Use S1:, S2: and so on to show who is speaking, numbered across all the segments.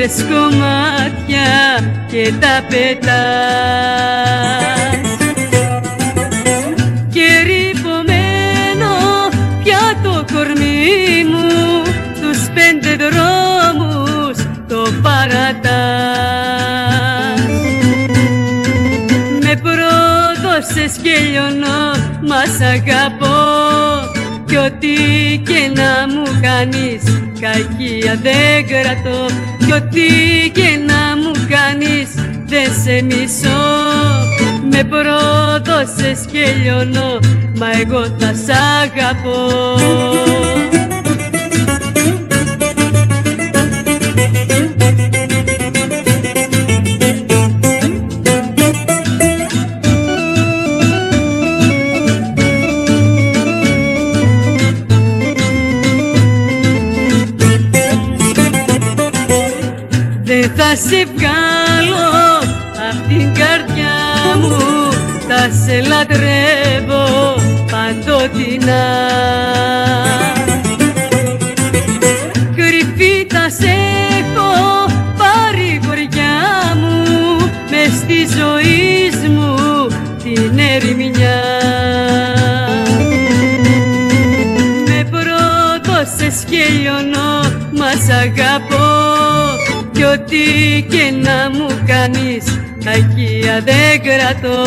S1: βρες κομμάτια και τα πετάς. Και ρηπωμένο πια το κορμί μου, τους 5 δρόμους το παρατάς. Με πρόδωσες και λιώνω, μα σ' αγαπώ, κι ό,τι και να μου κάνεις κακία δεν κρατώ. Κι ό,τι και να μου κάνεις δεν σε μισώ. Με πρόδωσες και λιώνω, μα εγώ θα σ' αγαπώ. Δεν θα σε βγάλω απ' την καρδιά μου, θα σε λατρεύω παντοτινά. Κρυφή θα σε έχω παρηγοριά μου, μες στη ζωή μου την ερημιά. Με πρόδωσες και λιώνω, μα σ' αγαπώ, κι ό,τι και να μου κάνεις κακία δεν κρατώ.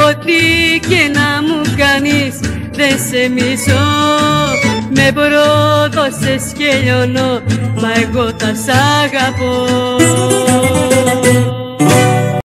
S1: Ό,τι και να μου κάνεις δεν σε μισώ. Με πρόδωσες και λιώνω, μα εγώ θα σ' αγαπώ.